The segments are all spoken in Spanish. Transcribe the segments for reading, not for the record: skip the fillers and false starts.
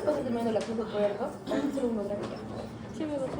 después de terminar la clase, ¿correcto? Un segundo, tranquila. Sí, me gusta.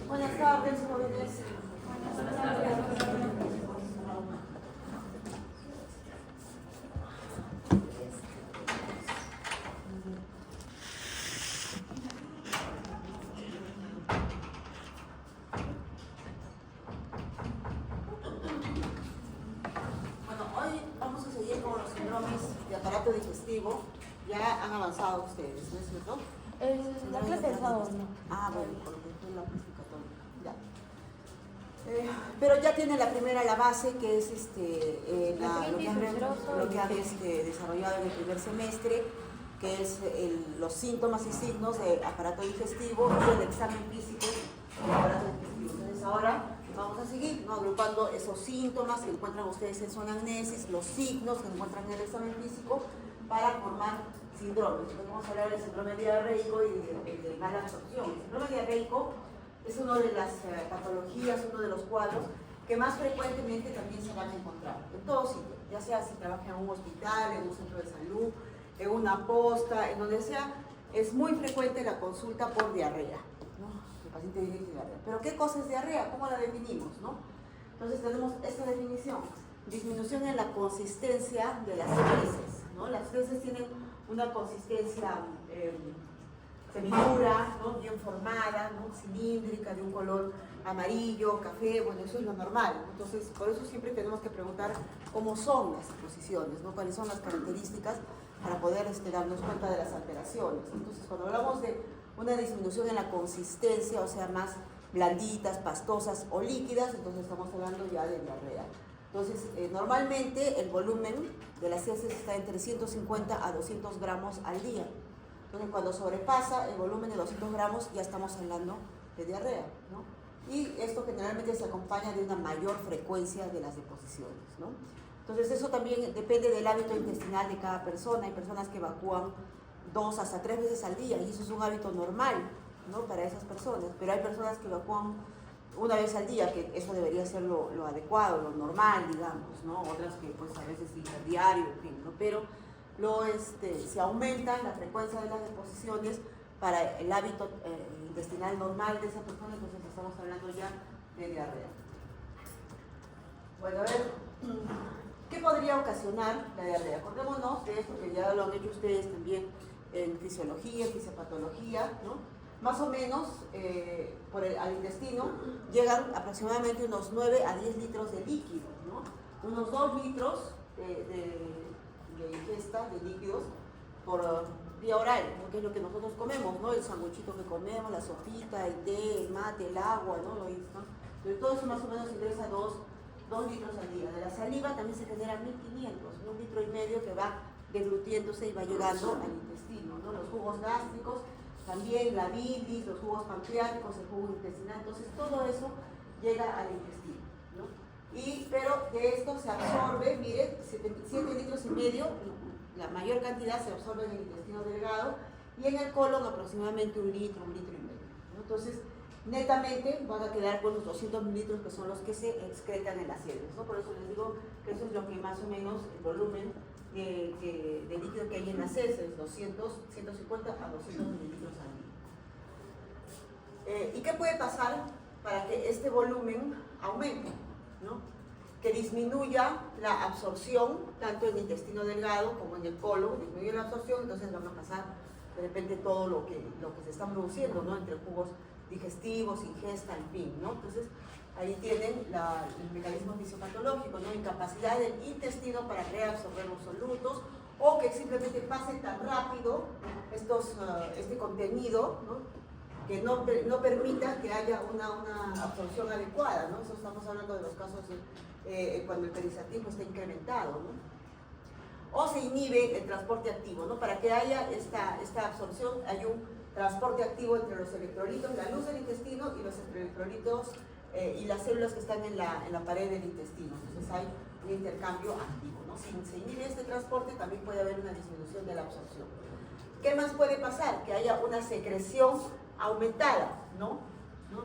Buenas tardes, jóvenes. Bueno, hoy vamos a seguir con los síndromes de aparato digestivo. Ya han avanzado ustedes, ¿no es cierto? La clase del sábado, ¿no? Ah, bueno, porque fue la clasificatoria. Ya. Pero ya tiene la primera, la base, que es lo que han desarrollado en el primer semestre, que es los síntomas y signos de aparato digestivo y el examen físico del aparato digestivo. Entonces ahora vamos a seguir, ¿no?, agrupando esos síntomas que encuentran ustedes en su anamnesis, los signos que encuentran en el examen físico, para formar síndromes. Entonces vamos a hablar del síndrome diarreico y de mala absorción. El síndrome diarreico es una de las patologías, uno de los cuadros que más frecuentemente también se van a encontrar en todo sitio, ya sea si trabaja en un hospital, en un centro de salud, en una posta, en donde sea. Es muy frecuente la consulta por diarrea, ¿no? El paciente dice diarrea. Pero ¿qué cosa es diarrea? ¿Cómo la definimos, no? Entonces tenemos esta definición: disminución en la consistencia de las heces, ¿no? Las heces tienen una consistencia semidura, ¿no?, bien formada, ¿no?, cilíndrica, de un color amarillo, café. Bueno, eso es lo normal. Entonces, por eso siempre tenemos que preguntar cómo son las posiciones, ¿no?, cuáles son las características, para poder darnos cuenta de las alteraciones. Entonces, cuando hablamos de una disminución en la consistencia, o sea, más blanditas, pastosas o líquidas, entonces estamos hablando ya de diarrea. Entonces, normalmente el volumen de las heces está entre 150 a 200 gramos al día. Entonces, cuando sobrepasa el volumen de 200 gramos, ya estamos hablando de diarrea, ¿no? Y esto generalmente se acompaña de una mayor frecuencia de las deposiciones, ¿no? Entonces, eso también depende del hábito intestinal de cada persona. Hay personas que evacúan 2 hasta 3 veces al día, y eso es un hábito normal, ¿no?, para esas personas. Pero hay personas que evacúan una vez al día, que eso debería ser lo adecuado, lo normal, digamos, ¿no? Otras que pues a veces interdiario, en fin, ¿no? Pero se aumenta la frecuencia de las deposiciones para el hábito intestinal normal de esa persona. Entonces estamos hablando ya de diarrea. Bueno, a ver, ¿qué podría ocasionar la diarrea? Acordémonos de esto que ya lo han hecho ustedes también en fisiología, en fisiopatología, ¿no? Más o menos al intestino llegan aproximadamente unos 9 a 10 litros de líquido, ¿no? Unos 2 litros de ingesta de líquidos por vía oral, ¿no?, que es lo que nosotros comemos, ¿no? El sanguchito que comemos, la sopita, el té, el mate, el agua, ¿no? Entonces, todo eso más o menos ingresa 2 litros al día. De la saliva también se generan 1500, 1,5 litros que va deglutiéndose y va llegando al intestino, ¿no? Los jugos gástricos, también la bilis, los jugos pancreáticos, el jugo intestinal. Entonces todo eso llega al intestino, ¿no? Pero de esto se absorbe, miren, 7,5 litros la mayor cantidad se absorbe en el intestino delgado y en el colon aproximadamente 1 litro, 1,5 litros, ¿no? Entonces, netamente van a quedar con los 200 mililitros que son los que se excretan en las heces, ¿no? Por eso les digo que eso es lo que más o menos el volumen de líquido que hay en las heces, 200, 150 a 200 mililitros al día. ¿Y qué puede pasar para que este volumen aumente, ¿no? Que disminuya la absorción, tanto en el intestino delgado como en el colon, disminuye la absorción, entonces van a pasar de repente todo lo que se está produciendo, ¿no? Entre jugos digestivos, ingesta, en fin, ¿no? Entonces, ahí tienen el mecanismo fisiopatológico, ¿no? Incapacidad del intestino para reabsorber los solutos, o que simplemente pase tan rápido este contenido, ¿no? Que no permita que haya una absorción adecuada, ¿no? Eso estamos hablando de los casos cuando el perisatismo está incrementado, ¿no? O se inhibe el transporte activo, ¿no? Para que haya esta absorción hay un transporte activo entre los electrolitos, la luz del intestino y los electrolitos y las células que están en la pared del intestino. Entonces hay un intercambio activo, ¿no? Si se inhibe este transporte también puede haber una disminución de la absorción. ¿Qué más puede pasar? Que haya una secreción aumentada, ¿no?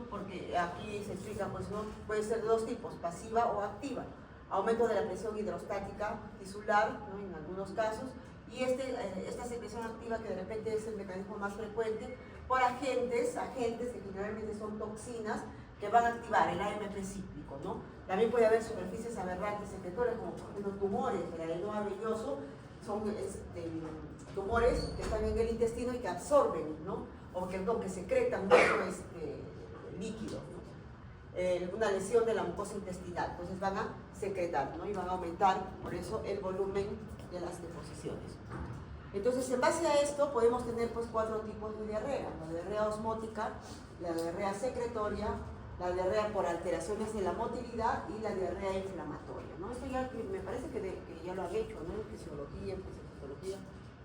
Porque aquí se explica, pues, ¿no? Puede ser de dos tipos, pasiva o activa. Aumento de la presión hidrostática tisular, ¿no? En algunos casos, y esta secreción activa, que de repente es el mecanismo más frecuente, por agentes que generalmente son toxinas que van a activar el AMP cíclico, ¿no? También puede haber superficies aberrantes secretorias, como por ejemplo tumores del adenoma velloso, son tumores que están en el intestino y que absorben, ¿no? O que secretan mucho líquido, ¿no? Una lesión de la mucosa intestinal, entonces van a secretar, ¿no? Y van a aumentar, por eso, el volumen de las deposiciones. Entonces, en base a esto, podemos tener, pues, 4 tipos de diarrea: la diarrea osmótica, la diarrea secretoria, la diarrea por alteraciones de la motilidad y la diarrea inflamatoria, ¿no? Esto ya me parece que ya lo han hecho, ¿no? En fisiología, en fisiopatología,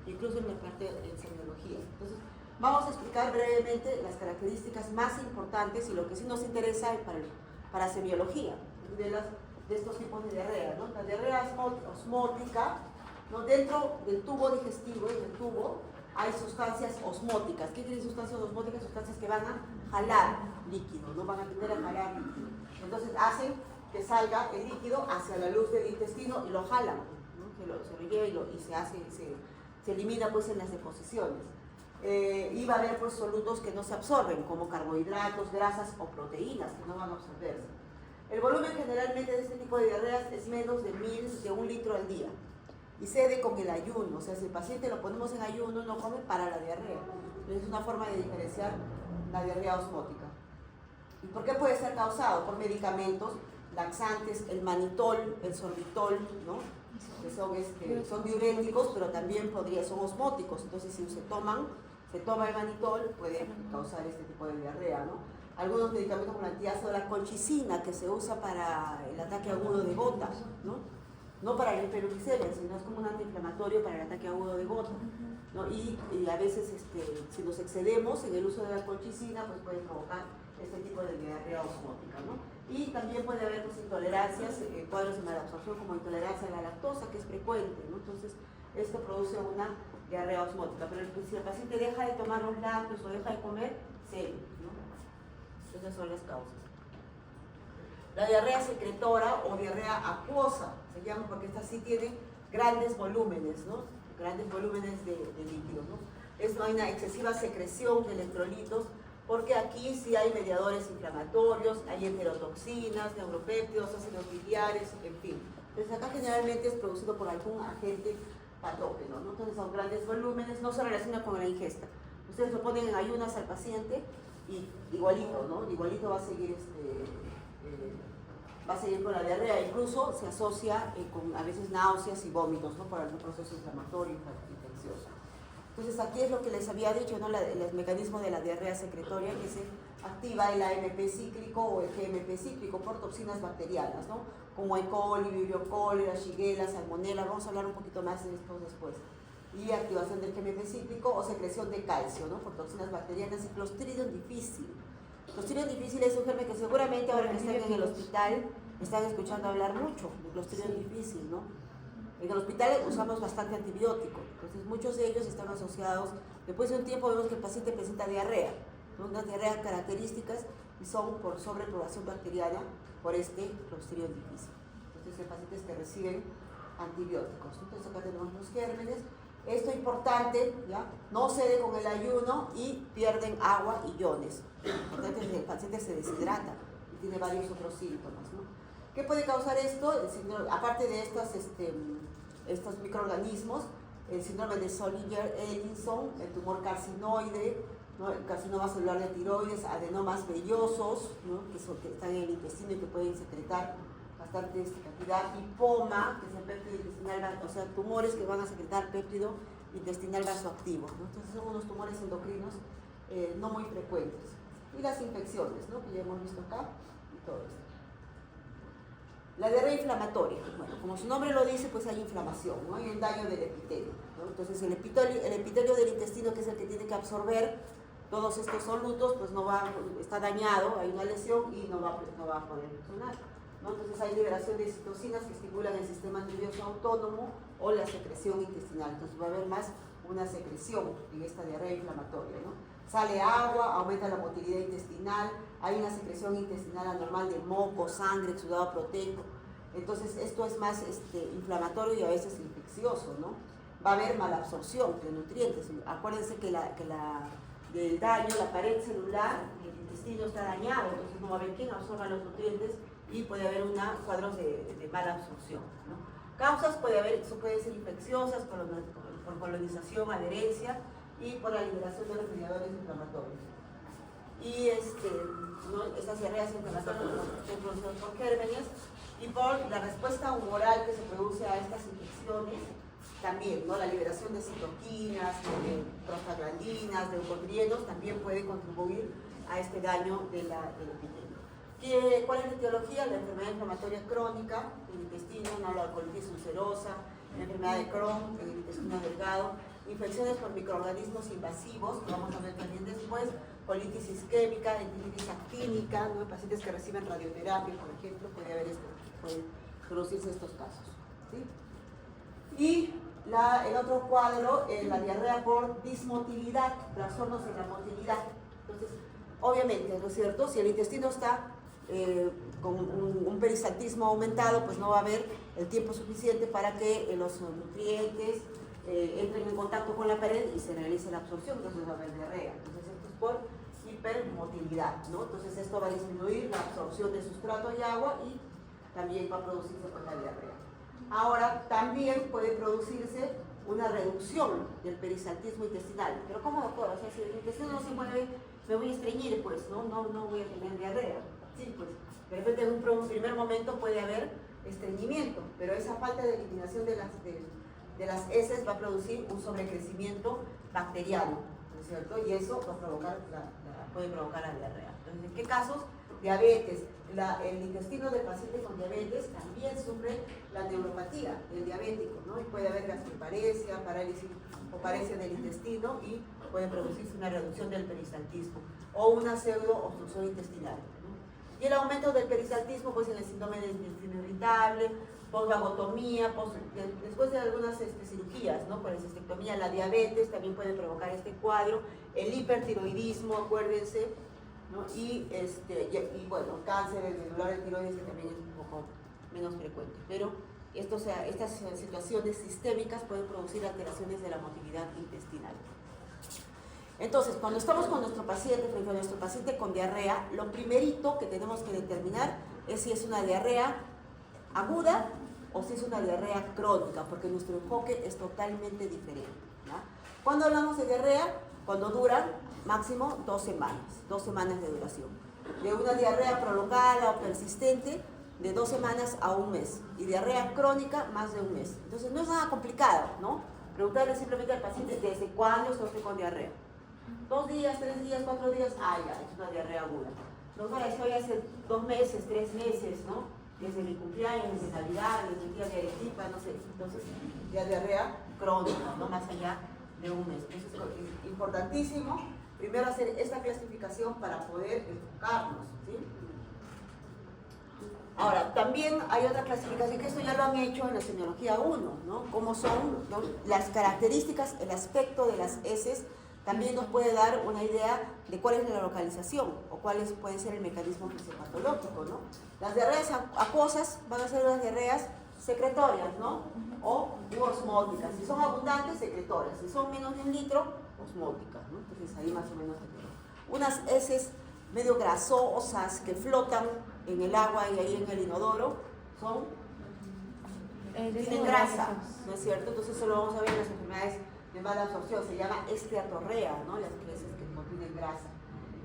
incluso en la parte de semiología. Entonces, vamos a explicar brevemente las características más importantes y lo que sí nos interesa para semiología de estos tipos de diarrea, ¿no? La diarrea osmótica, ¿no? Dentro del tubo digestivo, en el tubo, hay sustancias osmóticas. ¿Qué quiere decir sustancias osmóticas? Sustancias que van a jalar líquido, no van a tender a jalar líquido. Entonces hacen que salga el líquido hacia la luz del intestino y lo jalan, ¿no? Se lo lleva y se elimina, pues, en las deposiciones. Y va a haber, pues, solutos que no se absorben, como carbohidratos, grasas o proteínas que no van a absorberse. El volumen generalmente de este tipo de diarreas es menos de 1 litro al día y cede con el ayuno. O sea, si el paciente lo ponemos en ayuno, no come para la diarrea. Entonces es una forma de diferenciar la diarrea osmótica. ¿Y por qué puede ser causado? Por medicamentos laxantes, el manitol, el sorbitol, ¿no? Que son diuréticos, pero también son osmóticos. Entonces, si se toma el manitol, puede causar este tipo de diarrea, ¿no? Algunos medicamentos como el antiácido, la colchicina, que se usa para el ataque agudo de gota, ¿no? No para la hiperuricemia, sino es como un antiinflamatorio para el ataque agudo de gota, ¿no? Y a veces, si nos excedemos en el uso de la colchicina, pues puede provocar este tipo de diarrea osmótica, ¿no? Y también puede haber, pues, intolerancias, cuadros de malabsorción como intolerancia a la lactosa, que es frecuente, ¿no? Entonces, esto produce una diarrea osmótica. Pero si el paciente deja de tomar los lácteos o deja de comer, serio, ¿no? Esas son las causas. La diarrea secretora o diarrea acuosa se llama porque esta sí tiene grandes volúmenes, ¿no? Grandes volúmenes de líquidos, ¿no? No hay una excesiva secreción de electrolitos, porque aquí sí hay mediadores inflamatorios, hay enterotoxinas, neuropéptidos, ácidos biliares, en fin. Entonces acá generalmente es producido por algún agente patógeno, ¿no? Entonces son grandes volúmenes, no se relaciona con la ingesta. Ustedes lo ponen en ayunas al paciente y igualito, ¿no? Igualito va a seguir con la diarrea, incluso se asocia con a veces náuseas y vómitos, ¿no? Por algún proceso inflamatorio infeccioso. Entonces aquí es lo que les había dicho, ¿no? El mecanismo de la diarrea secretoria, que se activa el AMP cíclico o el GMP cíclico por toxinas bacterianas, ¿no? Como E. coli, Vibrio cholera, Shigella, Salmonella. Vamos a hablar un poquito más de esto después. Y activación del GMP cíclico o secreción de calcio, ¿no? Por toxinas bacterianas. Y Clostridium difficile. Clostridium difficile es un germen que seguramente ahora que están en el hospital están escuchando hablar mucho de Clostridium difficile, ¿no? En el hospital usamos bastante antibiótico, entonces muchos de ellos están asociados, después de un tiempo vemos que el paciente presenta diarrea, ¿no? Unas diarreas características y son por sobrepoblación bacteriana por este Clostridium difficile. Entonces en pacientes que reciben antibióticos. Entonces acá tenemos los gérmenes. Esto es importante, ¿ya? No cede con el ayuno y pierden agua y iones. Lo importante es que el paciente se deshidrata y tiene varios otros síntomas, ¿no? ¿Qué puede causar esto? Aparte de estos microorganismos, el síndrome de Zollinger-Ellison, el tumor carcinoide, ¿no? El carcinoma celular de tiroides, adenomas vellosos, ¿no? que están en el intestino y que pueden secretar bastante cantidad, lipoma, que es el péptido intestinal, o sea, tumores que van a secretar péptido intestinal vasoactivo, ¿no? Entonces son unos tumores endocrinos no muy frecuentes. Y las infecciones, ¿no? Que ya hemos visto acá, y todo esto. La diarrea inflamatoria, bueno, como su nombre lo dice, pues hay inflamación, ¿no? Hay un daño del epitelio, ¿no? Entonces el epitelio del intestino, que es el que tiene que absorber todos estos solutos, pues está dañado, hay una lesión y no va a poder funcionar, ¿no? Entonces hay liberación de citocinas que estimulan el sistema nervioso autónomo o la secreción intestinal, entonces va a haber más una secreción en esta diarrea inflamatoria, ¿no? Sale agua, aumenta la motilidad intestinal, hay una secreción intestinal anormal de moco, sangre, exudado proteico. Entonces esto es más inflamatorio y a veces infeccioso, ¿no? Va a haber malabsorción de nutrientes. Acuérdense que del daño, la pared celular, el intestino está dañado, entonces no va a haber quien absorba los nutrientes y puede haber cuadros de mala absorción, ¿no? Causas puede ser infecciosas, por colonización, adherencia y por la liberación de los mediadores inflamatorios. Y ¿no? Estas diarreas inflamatorias son producidas por gérmenes y por la respuesta humoral que se produce a estas infecciones también, ¿no? La liberación de citoquinas, de prostaglandinas, de leucotrienos también puede contribuir a este daño del epitelio. ¿Cuál es la etiología? La enfermedad inflamatoria crónica del intestino, ¿no? La colitis ulcerosa, la enfermedad de Crohn, el intestino delgado, infecciones por microorganismos invasivos, que vamos a ver también después, colitis isquémica, entinitis actínica, ¿no? Pacientes que reciben radioterapia, por ejemplo, pueden producirse estos casos, ¿sí? Y el otro cuadro es la diarrea por dismotilidad, trastornos en la motilidad. Entonces, obviamente, ¿no es cierto? Si el intestino está con un peristaltismo aumentado, pues no va a haber el tiempo suficiente para que los nutrientes entren en contacto con la pared y se realice la absorción, entonces va a haber diarrea. Entonces esto es por hipermotilidad, ¿no? Entonces esto va a disminuir la absorción de sustrato y agua y también va a producirse pues la diarrea. Ahora también puede producirse una reducción del peristaltismo intestinal. Pero ¿cómo, doctor? O sea, si el intestino no se mueve, me voy a estreñir, pues no voy a tener diarrea. Sí, pues de repente en un primer momento puede haber estreñimiento, pero esa falta de eliminación de las heces va a producir un sobrecrecimiento bacteriano, ¿no es cierto? Y eso va a puede provocar la diarrea. Entonces, ¿en qué casos? Diabetes. El intestino del paciente con diabetes también sufre la neuropatía del diabético, ¿no? Y puede haber gastroparesia, parálisis o paresia del intestino y puede producirse una reducción del peristaltismo o una pseudo-obstrucción intestinal, ¿no? Y el aumento del peristaltismo, pues en el síndrome del intestino irritable, posvagotomía, después de algunas cirugías, ¿no? Por cistectomía, la diabetes también puede provocar este cuadro, el hipertiroidismo, acuérdense, ¿no? Y bueno, cáncer del glandular de tiroides, que también es un poco menos frecuente, pero estas situaciones sistémicas pueden producir alteraciones de la motilidad intestinal. Entonces, cuando estamos con nuestro paciente, frente a nuestro paciente con diarrea, lo primerito que tenemos que determinar es si es una diarrea aguda o si es una diarrea crónica, porque nuestro enfoque es totalmente diferente, ¿ya? Cuando hablamos de diarrea, cuando dura máximo 2 semanas de duración. De una diarrea prolongada o persistente, de 2 semanas a 1 mes. Y diarrea crónica, más de 1 mes. Entonces no es nada complicado, ¿no? Preguntarle simplemente al paciente desde cuándo está usted con diarrea. 2 días, 3 días, 4 días, ya, es una diarrea aguda. Doctora, estoy hace 2 meses, 3 meses, ¿no? Desde mi cumpleaños, desde Navidad, desde el día de Arequipa, no sé. Entonces, ya diarrea crónica, no más allá de 1 mes. Entonces, es importantísimo primero hacer esta clasificación para poder enfocarnos, ¿sí? Ahora, también hay otra clasificación que esto ya lo han hecho en la semiología 1, ¿no? Cómo son, ¿no?, las características, el aspecto de las heces también nos puede dar una idea de cuál es la localización o cuál puede ser el mecanismo fisiopatológico, ¿no? Las diarreas acuosas van a ser unas diarreas secretorias, ¿no? O osmóticas. Si son abundantes, secretorias. Si son menos de 1 litro, osmóticas, ¿no? Entonces ahí más o menos tenemos unas heces medio grasosas que flotan en el agua y ahí en el inodoro, tienen grasa, ¿no es cierto? Entonces eso lo vamos a ver en las enfermedades de mala absorción, se llama esteatorrea, ¿no? Las heces que contienen grasa.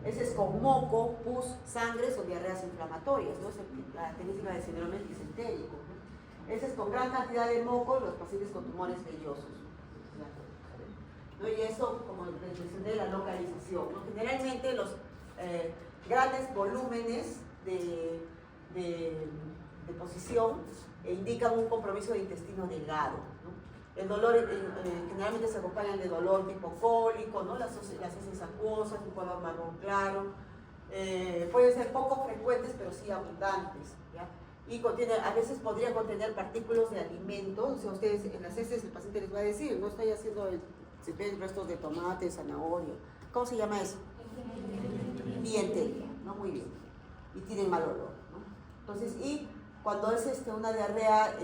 Heces con moco, pus, sangre son diarreas inflamatorias, ¿no? Es la característica del síndrome disentérico, ¿no? Heces con gran cantidad de moco, los pacientes con tumores vellosos, ¿no? Y eso, como les mencioné, la localización, ¿no? Generalmente los grandes volúmenes de posición indican un compromiso de intestino delgado, ¿no? El dolor generalmente se acompaña de dolor tipo cólico, ¿no? Las heces acuosas, un color marrón claro, pueden ser poco frecuentes pero sí abundantes, ¿ya? Y a veces podría contener partículas de alimentos. O sea, ustedes en las heces el paciente les va a decir, no estoy haciendo, se ven restos de tomate, zanahoria, ¿cómo se llama eso? Dientería, ¿no? Muy bien. Y tienen mal olor, ¿no? Entonces, y cuando es una diarrea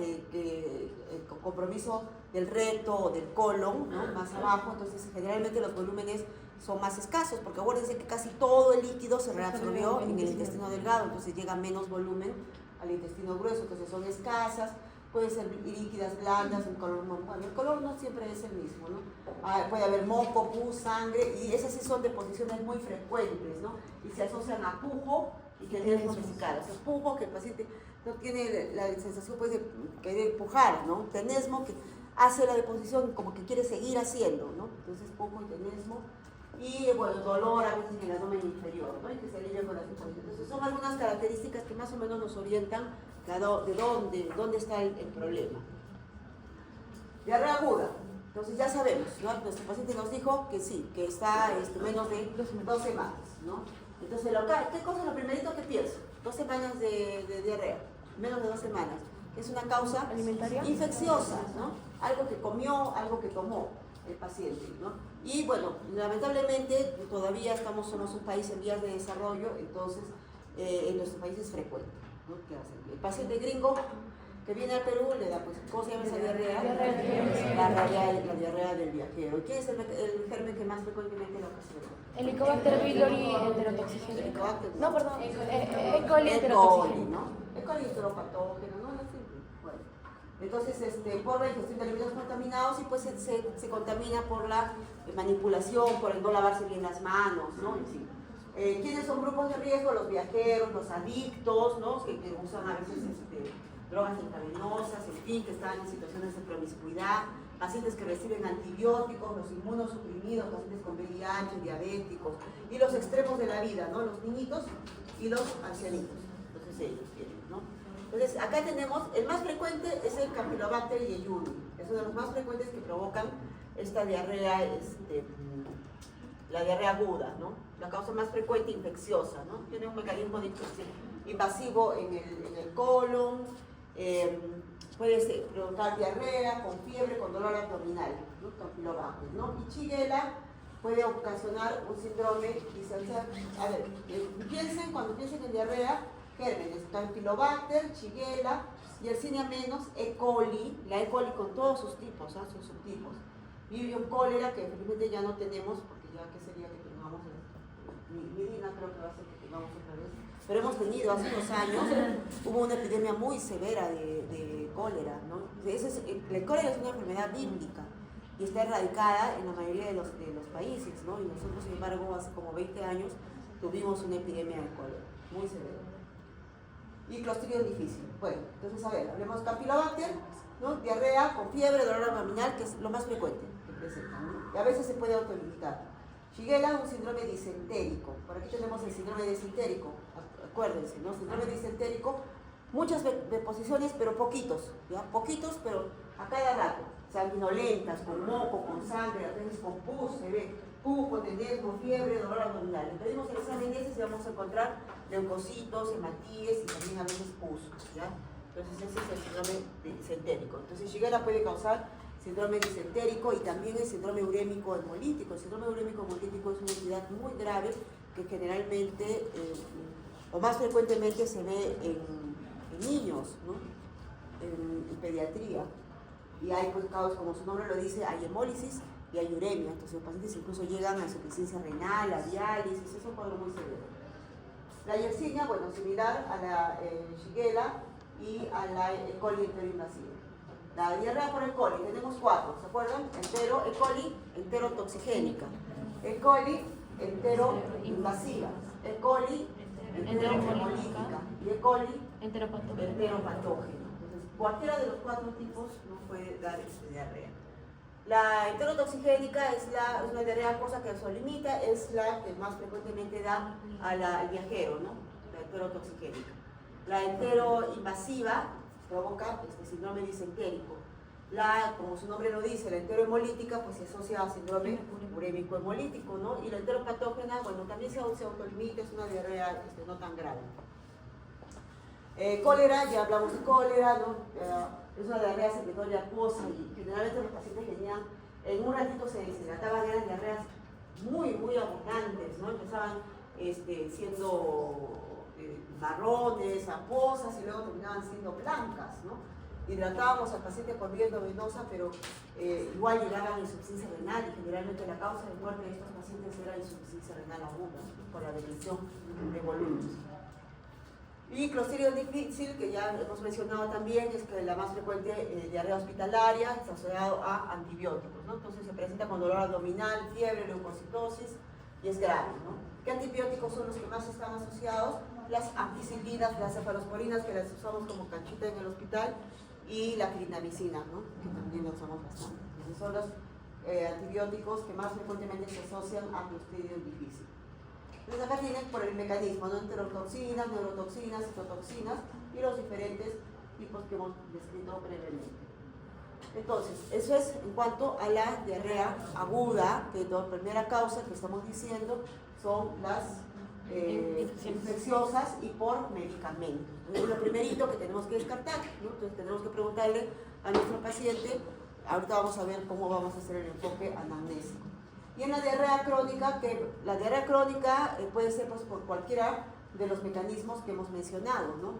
con compromiso del recto o del colon, ¿no?, más abajo, entonces generalmente los volúmenes son más escasos, porque acuérdense que casi todo el líquido se reabsorbió en el intestino delgado, entonces llega menos volumen al intestino grueso, entonces son escasas, pueden ser líquidas, blandas, un color no, bueno, el color no siempre es el mismo, ¿no? Puede haber moco, pus, sangre, y esas sí son deposiciones muy frecuentes, ¿no? Y se asocian a pujo y tenesmo vesical. O sea, pujo, que el paciente no tiene la sensación, pues, de querer pujar, ¿no? Tenesmo, que hace la deposición como que quiere seguir haciendo, ¿no? Entonces, pujo y tenesmo. Y, bueno, dolor a veces en el abdomen inferior, ¿no? Y que se alivia con las deposiciones. Entonces, son algunas características que más o menos nos orientan de dónde está el problema. Diarrea aguda. Entonces ya sabemos, ¿no? Nuestro paciente nos dijo que sí, que está menos de 2 semanas, ¿no? Entonces, ¿qué cosa es lo primerito que pienso? 2 semanas de diarrea, menos de 2 semanas. Es una causa alimentaria infecciosa, ¿no? Algo que comió, algo que tomó el paciente, ¿no? Y bueno, lamentablemente todavía somos un país en vías de desarrollo, entonces en nuestro país es frecuente, ¿no? ¿Qué hacen? El paciente gringo que viene al Perú le da, pues, ¿cómo se llama esa diarrea? La diarrea del viajero. ¿Y qué es el germen que más frecuentemente lo ocasiona? Helicobacter pylori enterotoxigénico. Helicobacter, no, perdón, E. coli E. enterotoxigénico. ¿no? E. coli enteropatógeno, ¿no? Bueno. Entonces, por la ingestión de alimentos contaminados, y pues se contamina por la manipulación, por el no lavarse bien las manos, ¿no? En fin. ¿Quiénes son grupos de riesgo? Los viajeros, los adictos, ¿no? Que usan a veces drogas intravenosas, en fin, que están en situaciones de promiscuidad, pacientes que reciben antibióticos, los inmunosuprimidos, pacientes con VIH, diabéticos, y los extremos de la vida, ¿no? Los niñitos y los ancianitos. Entonces ellos tienen, ¿no? Entonces acá tenemos, el más frecuente es el Campylobacter jejuni, es uno de los más frecuentes que provocan esta diarrea, la diarrea aguda, ¿no? La causa más frecuente infecciosa, ¿no? Tiene un mecanismo de infección invasivo en el colon, puede provocar diarrea, con fiebre, con dolor abdominal, ¿no? Campylobacter, ¿no? Y Shigella puede ocasionar un síndrome disocial. A ver, cuando piensen en diarrea, gérmenes, Campylobacter, Shigella, Yersinia menos, E. coli, la E. coli con todos sus tipos, sus subtipos. Vibrio cólera, que felizmente ya no tenemos, porque ya que sería que tengamos, Mirina creo que va a ser que tengamos otra vez. Pero hemos tenido hace unos años, hubo una epidemia muy severa de cólera, ¿no? La cólera es una enfermedad bíblica y está erradicada en la mayoría de los países, ¿no? Y nosotros, sin embargo, hace como 20 años tuvimos una epidemia de cólera, muy severa. Y Clostridium difícil. Bueno, entonces, a ver, hablemos de Campylobacter, ¿no? Diarrea con fiebre, dolor abdominal, que es lo más frecuente que presenta, ¿no? Y a veces se puede autolimitar. Shigella, un síndrome disentérico. Por aquí tenemos el síndrome disentérico. Acuérdense, ¿no? Síndrome disentérico, muchas deposiciones, pero poquitos, ¿ya? Poquitos, pero a cada rato. Sanguinolentas, con moco, con sangre, a veces con pus, se ve pus, tenesmo, fiebre, dolor abdominal. Le pedimos el examen de heces y vamos a encontrar leucocitos, hematíes y también a veces pus, ¿ya? Entonces ese es el síndrome disentérico. Entonces Shigella puede causar síndrome disentérico y también el síndrome urémico hemolítico. El síndrome urémico hemolítico es una entidad muy grave que generalmente o más frecuentemente se ve en niños, ¿no? En pediatría. Y hay pues casos, como su nombre lo dice, hay hemólisis y hay uremia. Entonces los pacientes incluso llegan a insuficiencia renal, a diálisis, es un cuadro muy severo. La Yersinia, bueno, similar a la Shigella y a la E. coli enteroinvasiva. La diarrea por E. coli, tenemos 4, ¿se acuerdan? E. coli enterotoxigénica, E. coli enteroinvasiva, E. coli enterohemolítica y E. coli enteropatógena. Entonces, cualquiera de los 4 tipos nos puede dar diarrea. La enterotoxigénica es una diarrea acuosa que se limita, es la que más frecuentemente da al viajero, ¿no? La enterotoxigénica. La enteroinvasiva provoca síndrome disentérico. Como su nombre lo dice, la enterohemolítica pues se asocia a síndrome urémico hemolítico, ¿no? Y la enteropatógena, bueno, también se autolimita, es una diarrea no tan grave. Cólera, ya hablamos de cólera, ¿no? Es una diarrea secretoria acuosa y generalmente los pacientes venían, en un ratito se deshidrataban, eran diarreas muy, muy abundantes, ¿no? Empezaban siendo marrones, acuosas y luego terminaban siendo blancas, ¿no? Hidratábamos al paciente con vía endovenosa, pero igual llegaban a insuficiencia renal y generalmente la causa de muerte de estos pacientes era insuficiencia renal aguda, ¿no? Por la depresión de volúmenes. Y Clostridium difficile, que ya hemos mencionado también, es que la más frecuente diarrea hospitalaria está asociado a antibióticos, ¿no? Entonces se presenta con dolor abdominal, fiebre, leucocitosis y es grave, ¿no? ¿Qué antibióticos son los que más están asociados? Las ampicilinas, las cefalosporinas, que las usamos como canchita en el hospital, y la clindamicina, ¿no? Que también la usamos bastante. Entonces son los antibióticos que más frecuentemente se asocian a Clostridium difficile. Entonces acá tienen por el mecanismo, ¿no? Enterotoxinas, neurotoxinas, citotoxinas y los diferentes tipos que hemos descrito previamente. Entonces, eso es en cuanto a la diarrea aguda, que la primera causa que estamos diciendo son las infecciosas y por medicamentos. Entonces, lo primerito que tenemos que descartar, ¿no? Entonces tenemos que preguntarle a nuestro paciente, ahorita vamos a ver cómo vamos a hacer el enfoque anamnésico. Y en la diarrea crónica, la diarrea crónica puede ser pues, por cualquiera de los mecanismos que hemos mencionado, ¿no?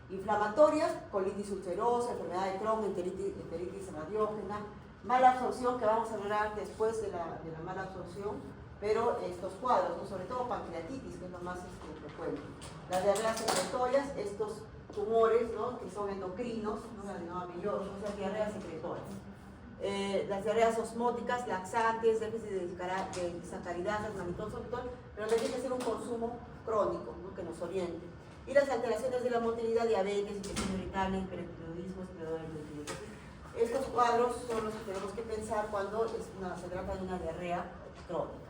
Inflamatorias, colitis ulcerosa, enfermedad de Crohn, enteritis radiógena, mala absorción, que vamos a hablar después de la mala absorción, pero estos cuadros, ¿no? Sobre todo pancreatitis, que es lo más frecuente. Las diarreas secretorias, estos tumores, ¿no? Que son endocrinos, ¿no? La adenomamilosis, las diarreas secretorias. Las diarreas osmóticas, laxantes, déficit de sacaridasas, mannitol, sorbitol, pero tiene que ser un consumo crónico, ¿no? Que nos oriente. Y las alteraciones de la motilidad, diabetes, infección irritable, hipertiroidismo, esclerodermia. Estos cuadros son los que tenemos que pensar cuando se trata de una diarrea crónica.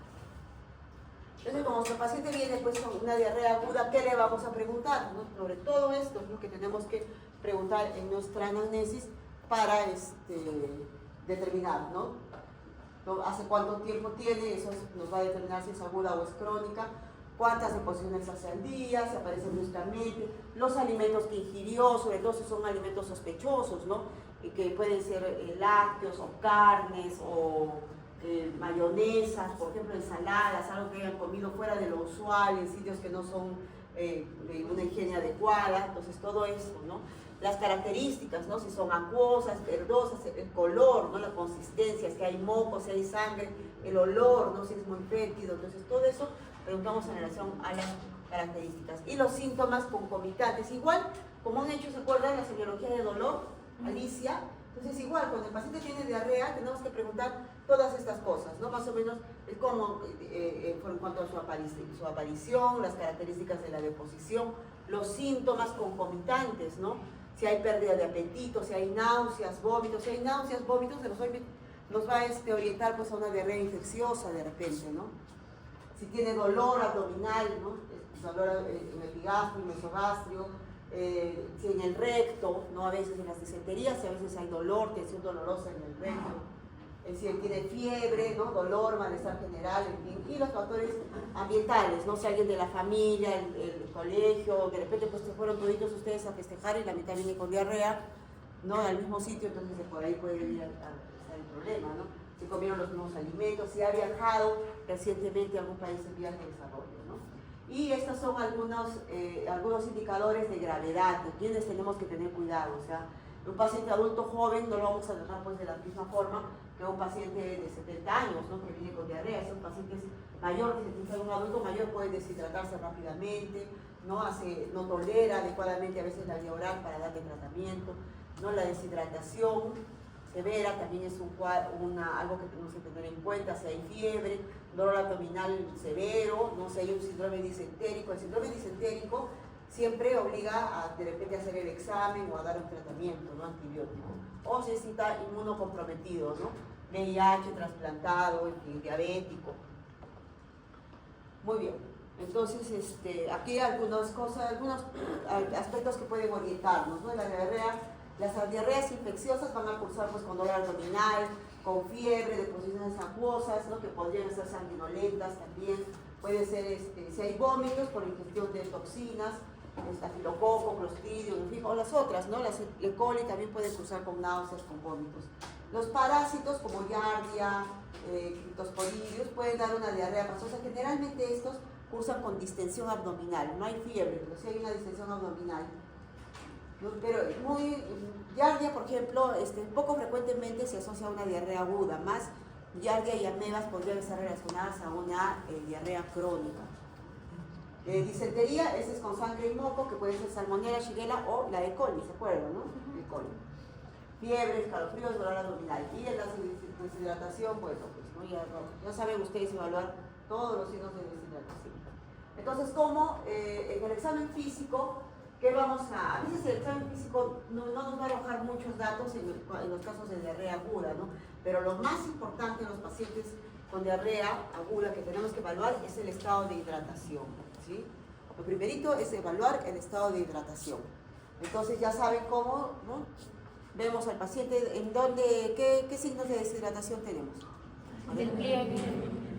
Entonces, como nuestro paciente viene pues, con una diarrea aguda, ¿qué le vamos a preguntar? ¿No? Sobre todo esto es lo que tenemos que preguntar en nuestra anamnesis para determinar, ¿no? Hace cuánto tiempo tiene, eso nos va a determinar si es aguda o es crónica, cuántas deposiciones hace al día, si aparece bruscamente, los alimentos que ingirió, sobre todo si son alimentos sospechosos, ¿no? Y que pueden ser lácteos o carnes o mayonesas, por ejemplo ensaladas, algo que hayan comido fuera de lo usual, en sitios que no son de una higiene adecuada, entonces todo esto, ¿no? Las características, ¿no? Si son acuosas, verdosas, el color, ¿no? La consistencia, si hay moco, si hay sangre, el olor, ¿no? Si es muy fétido, entonces todo eso preguntamos en relación a las características. Y los síntomas concomitantes, igual, como han hecho, ¿se acuerdan? La semiología de dolor, Alicia. Entonces igual, cuando el paciente tiene diarrea, tenemos que preguntar todas estas cosas, ¿no? Más o menos cómo, en cuanto a su aparición, las características de la deposición, los síntomas concomitantes, ¿no? Si hay pérdida de apetito, si hay náuseas, vómitos, se nos va a orientar pues, a una diarrea infecciosa de repente, ¿no? Si tiene dolor abdominal, ¿no? Dolor en el epigastrio, mesogastrio, si en el recto, ¿no? A veces en las disenterías, a veces hay dolor, tensión dolorosa en el recto. si tiene fiebre, ¿no? Dolor, malestar general, en fin, y los factores ambientales, ¿no? Si alguien de la familia, el colegio, de repente pues se fueron toditos ustedes a festejar y la mitad viene con diarrea, ¿no? Al mismo sitio, entonces por ahí puede venir a el problema, ¿no? Si comieron los mismos alimentos, si ha viajado recientemente a algún país en vías de desarrollo, ¿no? Y estos son algunos indicadores de gravedad, de quienes tenemos que tener cuidado, o sea, un paciente adulto joven no lo vamos a tratar pues de la misma forma que un paciente de 70 años, ¿no? Que viene con diarrea. Si un paciente mayor, un adulto mayor puede deshidratarse rápidamente, no tolera adecuadamente a veces la vía oral para darle tratamiento, ¿no? La deshidratación severa también es algo que tenemos que tener en cuenta, si hay fiebre, dolor abdominal severo, ¿no? Si hay un síndrome disentérico. El síndrome disentérico siempre obliga a de repente hacer el examen o a dar un tratamiento, ¿no? Antibiótico. O si está inmunocomprometido, ¿no? VIH, trasplantado, diabético. Muy bien. Entonces, aquí algunos aspectos que pueden orientarnos, ¿no? Las diarreas infecciosas van a cursar pues, con dolor abdominal, con fiebre, deposiciones acuosas, ¿no? Que podrían ser sanguinolentas también. Puede ser, si hay vómitos por ingestión de toxinas, estafilococo, clostridio, en fin, o las otras, ¿no? Las E. coli también pueden cursar con náuseas, con vómitos. Los parásitos como Giardia, Cryptosporidium pueden dar una diarrea pastosa. Generalmente estos cursan con distensión abdominal, no hay fiebre, pero sí hay una distensión abdominal. Pero Giardia, por ejemplo, poco frecuentemente se asocia a una diarrea aguda, más Giardia y amebas podrían estar relacionadas a una diarrea crónica. Disentería, ese es con sangre y moco, que puede ser Salmonella, Shigella o la E. coli, ¿se acuerdan, no? E. coli. Fiebre, escalofríos, dolor abdominal. Y en la deshidratación, bueno, pues, ya saben ustedes evaluar todos los signos de deshidratación. Entonces, como en el examen físico, a veces el examen físico no nos va a arrojar muchos datos en los casos de diarrea aguda, ¿no? Pero lo más importante en los pacientes con diarrea aguda que tenemos que evaluar es el estado de hidratación, ¿sí? Lo primerito es evaluar el estado de hidratación. Entonces ya saben cómo, ¿no? Vemos al paciente qué signos de deshidratación tenemos. Del pliegue.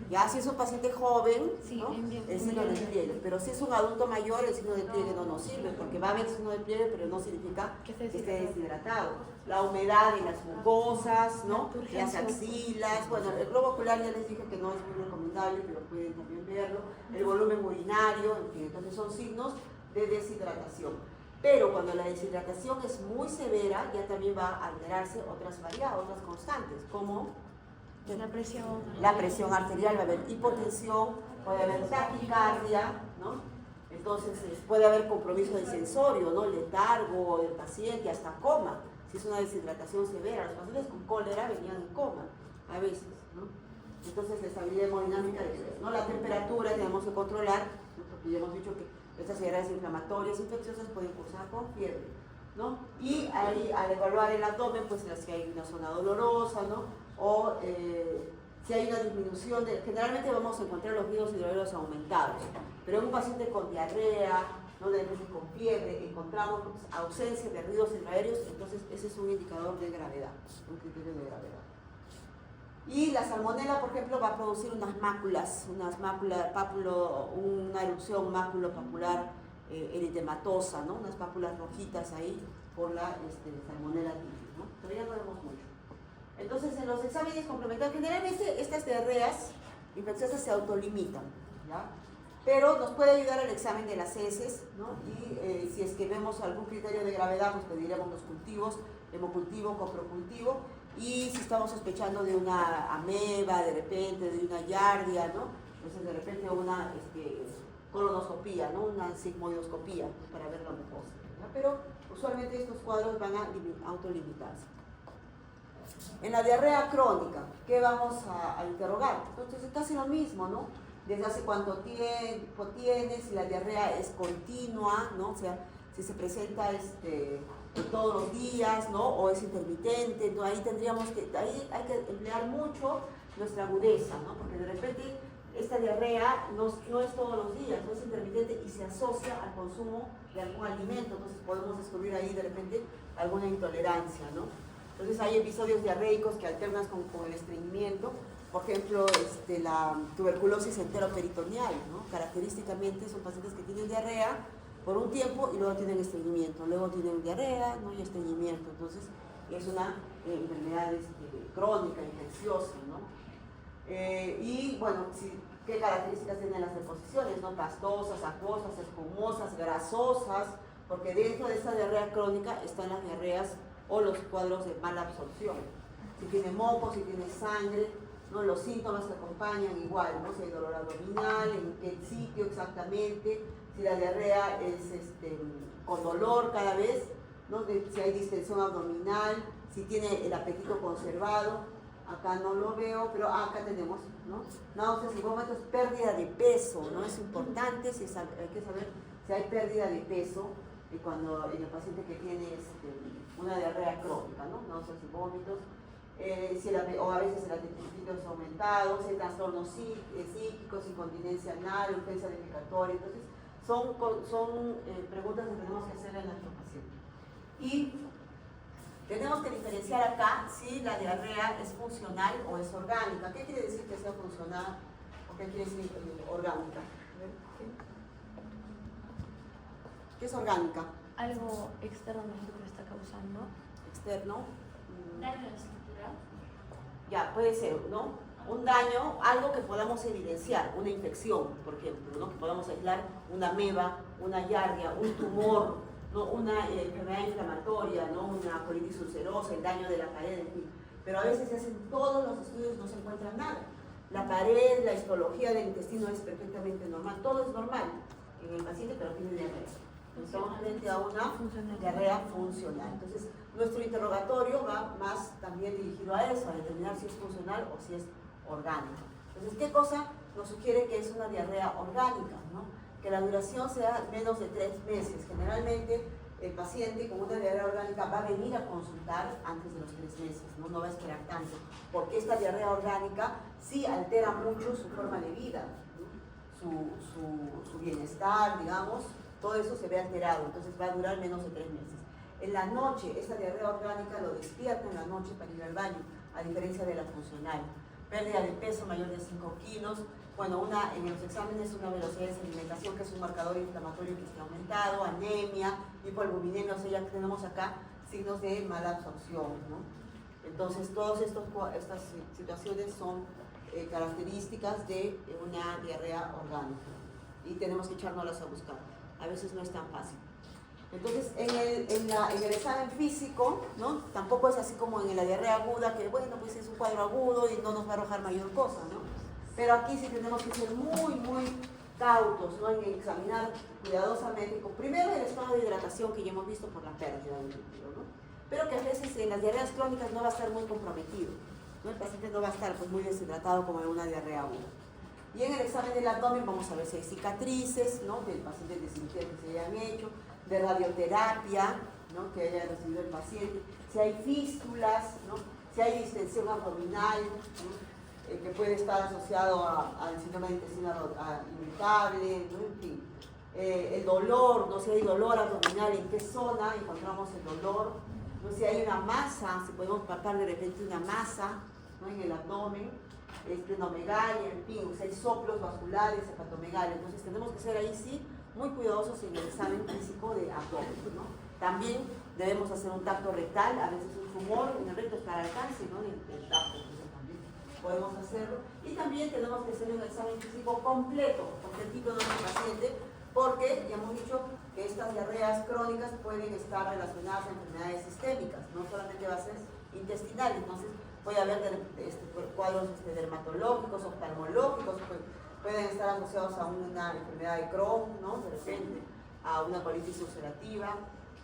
Ya si es un paciente joven, sí, ¿no? El signo del pliegue, pero si es un adulto mayor, el signo del pliegue no nos sirve, porque va a haber signo del pliegue, pero no significa que esté deshidratado. La humedad en las mucosas, ¿no? Las axilas, bueno, el globo ocular ya les dije que no es muy recomendable, pero pueden también verlo. El volumen urinario, en fin, entonces son signos de deshidratación. Pero cuando la deshidratación es muy severa, ya también va a alterarse otras variables, otras constantes, como la presión arterial, va a haber hipotensión, puede haber taquicardia, ¿no? Entonces puede haber compromiso del sensorio, ¿no? Letargo del paciente, hasta coma, si es una deshidratación severa. Los pacientes con cólera venían en coma, a veces, ¿no? Entonces la estabilidad hemodinámica, ¿no? La temperatura tenemos que controlar, ¿no? Porque ya hemos dicho que estas diarreas inflamatorias infecciosas pueden cursar con fiebre, ¿no? Y ahí, al evaluar el abdomen, pues si hay una zona dolorosa, ¿no? O si hay una disminución generalmente vamos a encontrar los ridos hidroaéreos aumentados, pero en un paciente con diarrea, ¿no? De repente con fiebre, encontramos ausencia de ridos hidroaéreos, entonces ese es un indicador de gravedad, un criterio de gravedad. Y la salmonela, por ejemplo, va a producir una erupción maculopapular eritematosa, ¿no? Unas pápulas rojitas ahí por la salmonela typhus, ¿no? Todavía no vemos mucho. Entonces, en los exámenes complementarios, generalmente estas diarreas infecciosas se autolimitan, ¿ya? Pero nos puede ayudar el examen de las heces, ¿no? Y si es que vemos algún criterio de gravedad, pues pediremos los cultivos, hemocultivo, coprocultivo, y si estamos sospechando de una ameba, de repente, de una giardia, ¿no? Entonces, de repente una colonoscopía, ¿no? Una sigmoidoscopía para ver la mucosa, ¿ya? Pero usualmente estos cuadros van a autolimitarse. En la diarrea crónica, ¿qué vamos a interrogar? Entonces es casi lo mismo, ¿no? Desde hace cuánto tiempo tienes, si la diarrea es continua, ¿no? O sea, si se presenta todos los días, ¿no? O es intermitente, ¿no? Ahí hay que emplear mucho nuestra agudeza, ¿no? Porque de repente esta diarrea no es todos los días, no es intermitente y se asocia al consumo de algún alimento, entonces podemos descubrir ahí de repente alguna intolerancia, ¿no? Entonces hay episodios diarreicos que alternan con el estreñimiento. Por ejemplo, la tuberculosis enteroperitoneal, ¿no? Característicamente son pacientes que tienen diarrea por un tiempo y luego tienen estreñimiento, luego tienen diarrea, ¿no? Y estreñimiento. Entonces es una enfermedad crónica, infecciosa, ¿no? Y bueno, ¿qué características tienen las deposiciones? ¿No? Pastosas, acuosas, espumosas, grasosas, porque dentro de esta diarrea crónica están las diarreas o los cuadros de mala absorción. Si tiene moco, si tiene sangre, ¿no? Los síntomas que acompañan igual, ¿no? Si hay dolor abdominal, en qué sitio exactamente, si la diarrea es con dolor cada vez, ¿no? Si hay distensión abdominal, si tiene el apetito conservado. Acá no lo veo, pero acá tenemos, ¿no? Náuseas y vómitos, pérdida de peso, ¿no? Es importante, hay que saber si hay pérdida de peso cuando en el paciente que tiene una diarrea crónica, ¿no? Náuseas y vómitos. O a veces el apetito es aumentado, si hay trastornos psíquicos, incontinencia anal, urgencia defecatoria. Entonces, son preguntas que tenemos que hacerle a nuestro paciente. Y tenemos que diferenciar acá si la diarrea es funcional o es orgánica. ¿Qué quiere decir que sea funcional o qué quiere decir orgánica? ¿Qué es orgánica? Algo externo que está causando. Externo. Daño a la estructura. Ya, puede ser, ¿no? Un daño, algo que podamos evidenciar, una infección, por ejemplo, ¿no? Que podamos aislar una ameba, una giardia, un tumor, ¿no? Una enfermedad inflamatoria, ¿no? Una colitis ulcerosa, el daño de la pared, en fin. Pero a veces se hacen todos los estudios, no se encuentra nada. La pared, la histología del intestino es perfectamente normal, todo es normal en el paciente, pero tiene diarrea. Estamos frente a una diarrea funcional. Entonces, nuestro interrogatorio va más también dirigido a eso, a determinar si es funcional o si es orgánica. Entonces, ¿qué cosa nos sugiere que es una diarrea orgánica, ¿no? Que la duración sea menos de 3 meses. Generalmente, el paciente con una diarrea orgánica va a venir a consultar antes de los 3 meses, ¿no? Va a esperar tanto, porque esta diarrea orgánica sí altera mucho su forma de vida, ¿no? su bienestar, digamos. Todo eso se ve alterado, entonces va a durar menos de 3 meses. En la noche, esta diarrea orgánica lo despierta en la noche para ir al baño, a diferencia de la funcional. Pérdida de peso mayor de 5 kilos. Bueno, en los exámenes una velocidad de sedimentación que es un marcador inflamatorio que esté aumentado, anemia, hipoalbuminemia, o sea, ya tenemos acá signos de mala absorción, ¿no? Entonces, todas estas situaciones son características de una diarrea orgánica y tenemos que echárnoslas a buscar. A veces no es tan fácil. Entonces, en el examen físico, ¿no? Tampoco es así como en la diarrea aguda, que bueno, pues es un cuadro agudo y no nos va a arrojar mayor cosa, ¿no? Pero aquí sí tenemos que ser muy, muy cautos, ¿no? En examinar cuidadosamente, primero el estado de hidratación que ya hemos visto por la pérdida del líquido, ¿no? Pero que a veces en las diarreas crónicas no va a estar muy comprometido, ¿no? El paciente no va a estar pues, muy deshidratado como en una diarrea aguda. Y en el examen del abdomen vamos a ver si hay cicatrices, ¿no? Del paciente de cirugía que se hayan hecho, de radioterapia, ¿no? Que haya recibido el paciente, si hay fístulas, ¿no? Si hay distensión abdominal, ¿no? Que puede estar asociado al síndrome de intestino irritable, ¿no? En fin. El dolor, ¿no? Si hay dolor abdominal, en qué zona encontramos el dolor, ¿no? Si hay una masa, si podemos palpar de repente una masa, ¿no? En el abdomen, esplenomegalia, en fin, si hay soplos vasculares, hepatomegalia. Entonces tenemos que ser ahí sí muy cuidadosos en el examen físico de abdomen, ¿no? También debemos hacer un tacto rectal, a veces un tumor en el recto está al alcance, ¿no? El tacto, entonces también podemos hacerlo. Y también tenemos que hacer un examen físico completo, completito de nuestro paciente, porque ya hemos dicho que estas diarreas crónicas pueden estar relacionadas a enfermedades sistémicas, no solamente va a ser intestinal, entonces puede haber cuadros dermatológicos, oftalmológicos, pueden estar asociados a una enfermedad de Crohn, ¿no? De repente, a una colitis ulcerativa,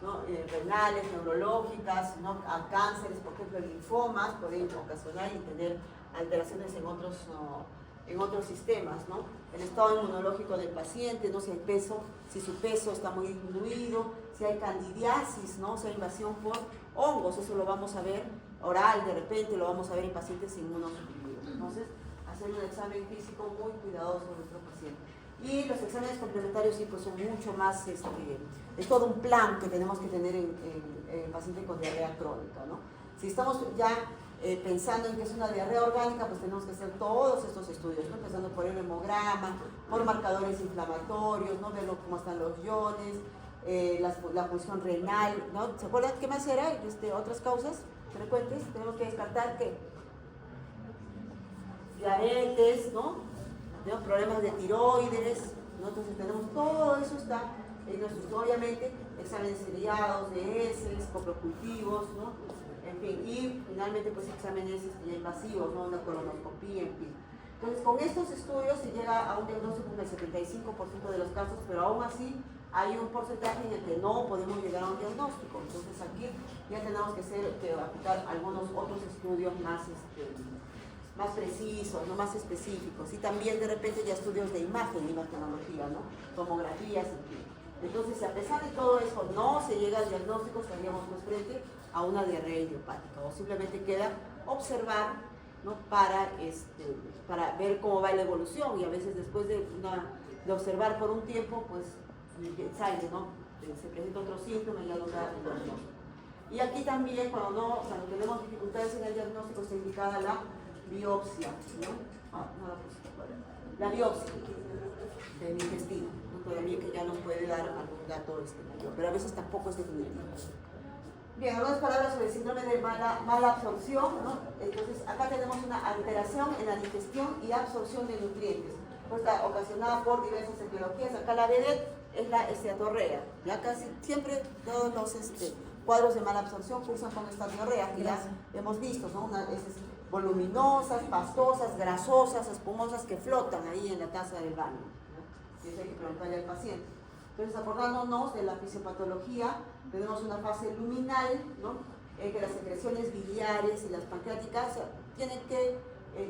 ¿no? Renales, neurológicas, ¿no? A cánceres, por ejemplo, linfomas, pueden ocasionar y tener alteraciones en otros sistemas, ¿no? El estado inmunológico del paciente, ¿no? Si hay peso, si su peso está muy disminuido, si hay candidiasis, ¿no? Si hay invasión por hongos, eso lo vamos a ver oral, de repente lo vamos a ver en pacientes inmunosuprimidos. Entonces, hacer un examen físico muy cuidadoso de nuestro paciente. Y los exámenes complementarios sí, pues son mucho más, es todo un plan que tenemos que tener en el paciente con diarrea crónica, ¿no? Si estamos ya pensando en que es una diarrea orgánica, pues tenemos que hacer todos estos estudios, ¿no? Empezando por el hemograma, por marcadores inflamatorios, ¿no? Ver cómo están los iones, la función renal, ¿no? ¿Se acuerdan qué más era? Otras causas frecuentes, tenemos que descartar que diabetes, ¿no? Tenemos problemas de tiroides, ¿no? Entonces tenemos todo eso está en nuestros, obviamente, exámenes seriados de heces, coprocultivos, ¿no? En fin, y finalmente pues exámenes invasivos, ¿no? Una colonoscopía, en fin. Entonces con estos estudios se llega a un diagnóstico en el 75% de los casos, pero aún así hay un porcentaje en el que no podemos llegar a un diagnóstico. Entonces aquí ya tenemos que aplicar algunos otros estudios más precisos, ¿no? Más específicos, y también de repente ya estudios de imagenología, ¿no? Tomografías, en fin. Entonces, a pesar de todo eso, no se llega al diagnóstico, estaríamos pues frente a una diarrea idiopática, o simplemente queda observar, ¿no? Para ver cómo va la evolución, y a veces después de observar por un tiempo, pues sale, ¿no? Se presenta otro síntoma y ya no da el diagnóstico. Y aquí también, cuando tenemos dificultades en el diagnóstico, está indicada la biopsia, ¿no? La biopsia del intestino, ¿no? Todavía que ya nos puede dar algún dato mayor, pero a veces tampoco es definitivo. Bien, algunas palabras sobre el síndrome de mala absorción, ¿no? Entonces, acá tenemos una alteración en la digestión y absorción de nutrientes, pues está ocasionada por diversas etiologías. Acá la vedette es la esteatorrea, ya casi siempre todos los cuadros de mala absorción cursan con esta diarrea, que ya hemos visto, ¿no? Voluminosas, pastosas, grasosas, espumosas, que flotan ahí en la taza del baño, ¿no? Y eso hay que preguntarle al paciente. Entonces, acordándonos de la fisiopatología, tenemos una fase luminal, ¿no? Que las secreciones biliares y las pancreáticas tienen que,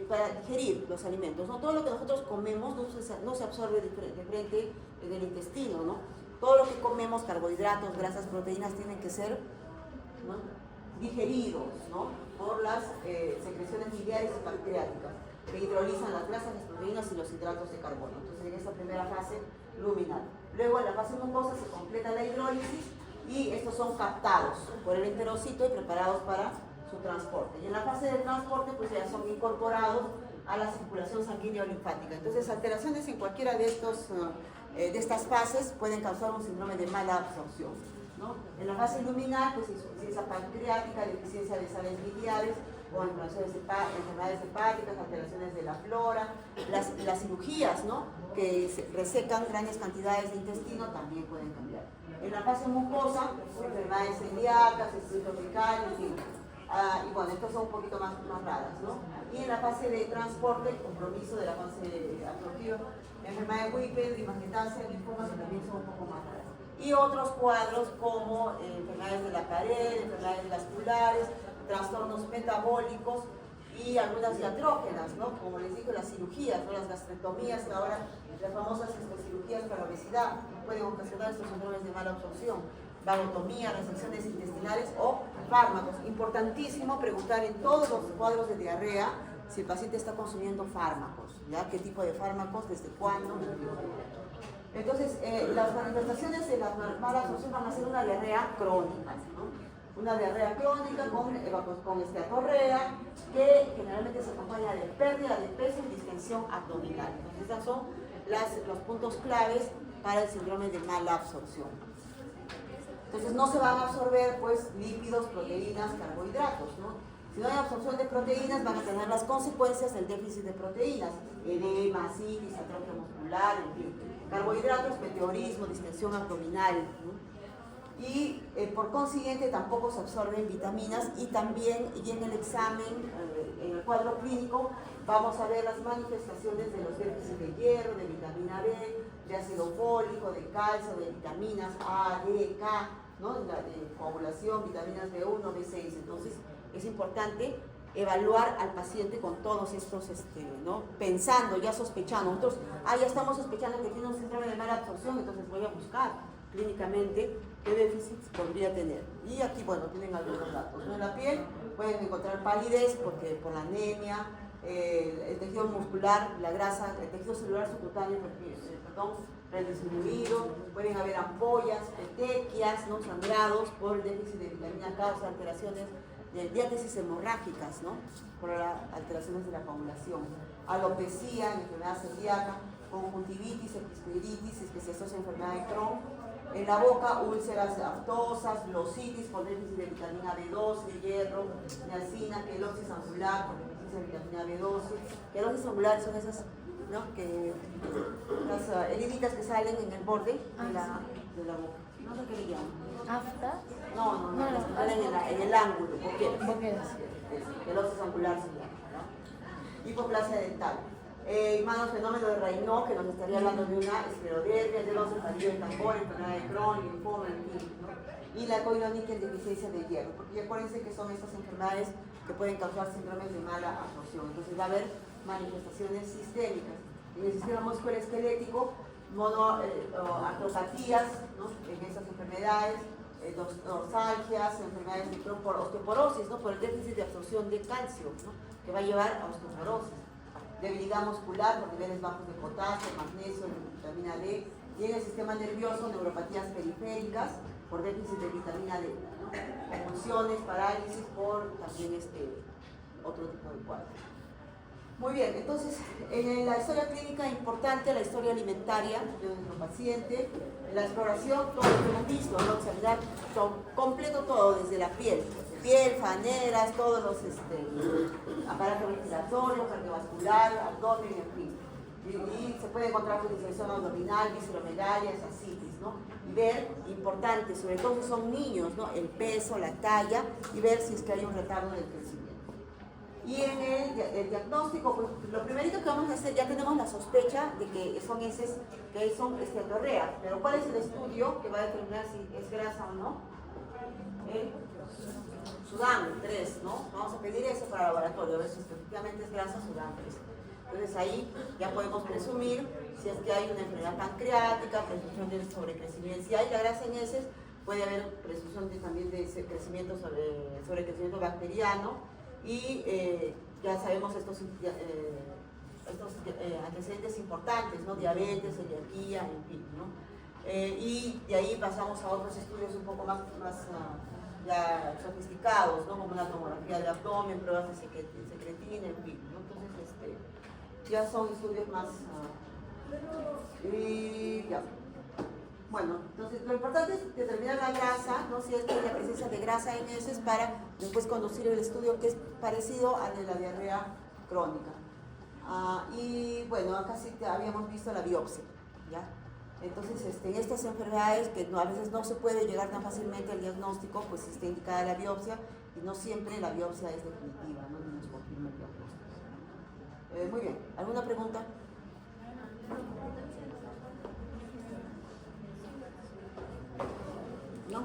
para digerir los alimentos, ¿no? Todo lo que nosotros comemos no se absorbe de frente en el intestino, ¿no? Todo lo que comemos, carbohidratos, grasas, proteínas, tienen que ser, ¿no? digeridos, ¿no? por las secreciones biliares y pancreáticas, que hidrolizan las grasas, las proteínas y los hidratos de carbono. Entonces, en esta primera fase luminal. Luego, en la fase mucosa se completa la hidrólisis y estos son captados por el enterocito y preparados para su transporte. Y en la fase de transporte, pues ya son incorporados a la circulación sanguínea o linfática. Entonces, alteraciones en cualquiera de estas fases pueden causar un síndrome de mala absorción, ¿no? En la fase luminal, pues insuficiencia pancreática, deficiencia de sales biliares o enfermedades hepáticas, alteraciones de la flora, las cirugías, ¿no? que resecan grandes cantidades de intestino también pueden cambiar. En la fase mucosa, enfermedades celíacas, estrés tropical, en fin. Y bueno, estas son un poquito más raras, ¿no? Y en la fase de transporte, el compromiso de la fase absortiva, enfermedad de Whipple, hemangioplasia, linfomas, que también son un poco más raras. Y otros cuadros como enfermedades de la pared, enfermedades vasculares, trastornos metabólicos y algunas diatrógenas, ¿no? Como les digo, las cirugías, ¿no? Las gastrectomías, que ahora las famosas cirugías para la obesidad pueden ocasionar estos síndromes de mala absorción, vagotomía, resecciones intestinales o fármacos. Importantísimo preguntar en todos los cuadros de diarrea si el paciente está consumiendo fármacos, ¿ya? ¿Qué tipo de fármacos? ¿Desde cuándo? Entonces, las manifestaciones de la mala absorción van a ser una diarrea crónica, ¿no? Una diarrea crónica con esteatorrea, que generalmente se acompaña de pérdida de peso y distensión abdominal. Entonces, estos son los puntos claves para el síndrome de mala absorción. Entonces, no se van a absorber pues lípidos, proteínas, carbohidratos, ¿no? Si no hay absorción de proteínas, van a tener las consecuencias del déficit de proteínas, edema, citis, atrofia muscular, en fin. Carbohidratos, meteorismo, distensión abdominal, ¿no? Y por consiguiente tampoco se absorben vitaminas, y también y en el examen, en el cuadro clínico, vamos a ver las manifestaciones de los déficits de hierro, de vitamina B, de ácido fólico, de calcio, de vitaminas A, D, K, ¿no? De coagulación, vitaminas B1, B6. Entonces es importante evaluar al paciente con todos estos, ¿no? Pensando, ya sospechando. Nosotros, ya estamos sospechando que tiene un síndrome de mala absorción, entonces voy a buscar clínicamente qué déficits podría tener. Y aquí, bueno, tienen algunos datos, ¿no? En la piel pueden encontrar palidez por la anemia, el tejido muscular, la grasa, el tejido celular subcutáneo, disminuido, pueden haber ampollas, petequias, ¿no? sangrados por el déficit de vitamina K, o sea, alteraciones de diátesis hemorrágicas, ¿no? Por alteraciones de la coagulación, alopecia, enfermedad celíaca, conjuntivitis, episcleritis, es que se asocia a enfermedad de Crohn, en la boca, úlceras aftosas, glositis por déficit de vitamina B12, hierro, niacina, quelosis angular por déficit de vitamina B12. Quelosis angular son esas, ¿no? Las heriditas que salen en el borde de la boca. No sé qué le llaman. ¿Afta? No, las que salen en el ángulo, Boqueras. Quelosis angular se llama, ¿no? Hipoplasia dental. Manos, fenómeno de Raynaud, que nos estaría hablando de una esclerodermia, de los cefalillo de tambor, enfermedad de Crohn, linfoma, en fin, ¿no? Y la coiloníquea en deficiencia de hierro, porque acuérdense que son estas enfermedades que pueden causar síndromes de mala absorción. Entonces va a haber manifestaciones sistémicas. En el sistema musculoesquelético, artropatías, ¿no? En estas enfermedades, dorsalgias, enfermedades de Crohn por osteoporosis, ¿no? Por el déficit de absorción de calcio, ¿no? Que va a llevar a osteoporosis. Debilidad muscular por niveles bajos de potasio, magnesio, vitamina D, y en el sistema nervioso, neuropatías periféricas por déficit de vitamina D, ¿no? Convulsiones, parálisis por también otro tipo de cuadro. Muy bien, entonces en la historia clínica importante, la historia alimentaria de nuestro paciente, en la exploración, todo lo que hemos visto, ¿no? Examinar completo todo, desde la piel, faneras, todos los aparatos respiratorios, cardiovascular, abdomen, en fin. Y se puede encontrar con disección abdominal, visceromegalia, ascitis, ¿no? Y ver, importante, sobre todo si son niños, ¿no? El peso, la talla, y ver si es que hay un retardo del crecimiento. Y en el diagnóstico, pues, lo primerito que vamos a hacer, ya tenemos la sospecha de que son heces, que son esteatorrea, pero ¿cuál es el estudio que va a determinar si es grasa o no? Sudán 3, ¿no? Vamos a pedir eso para el laboratorio, a ver si efectivamente es grasa Sudán 3. Entonces ahí ya podemos presumir si es que hay una enfermedad pancreática, presunción de sobrecrecimiento. Si hay la grasa en heces, puede haber presunción también de crecimiento sobrecrecimiento bacteriano. Y ya sabemos estos antecedentes importantes, ¿no? Diabetes, celiaquía, en fin, ¿no? Y de ahí pasamos a otros estudios un poco más ya sofisticados, ¿no? Como una tomografía de abdomen, pruebas de secretina, en fin, ¿no? Entonces, ya son estudios más... y ya. Bueno, entonces lo importante es determinar la grasa, ¿no? Si es que hay la presencia de grasa en heces para después conducir el estudio que es parecido al de la diarrea crónica. Y bueno, acá sí habíamos visto la biopsia, ¿ya? Entonces, en estas enfermedades que a veces no se puede llegar tan fácilmente al diagnóstico, pues está indicada la biopsia y no siempre la biopsia es definitiva, ¿no? Ni nos confirma el diagnóstico. Muy bien, ¿alguna pregunta? ¿No?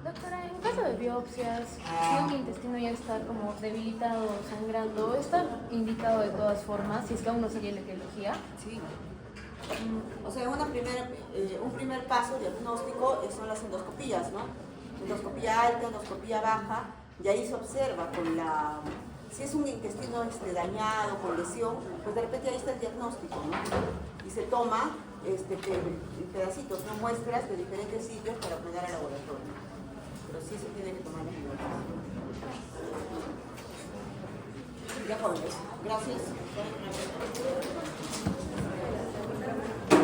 Doctora, en caso de biopsias, si un intestino ya está como debilitado o sangrando, ¿está indicado de todas formas si es que aún no sería la etiología? Sí. O sea, un primer paso diagnóstico son las endoscopías, ¿no? Endoscopía alta, endoscopía baja, y ahí se observa si es un intestino dañado, con lesión, pues de repente ahí está el diagnóstico, ¿no? Y se toma pedacitos, ¿no? Muestras de diferentes sitios para mandar al laboratorio. Pero sí se tiene que tomar las medidas. Ya jóvenes, gracias.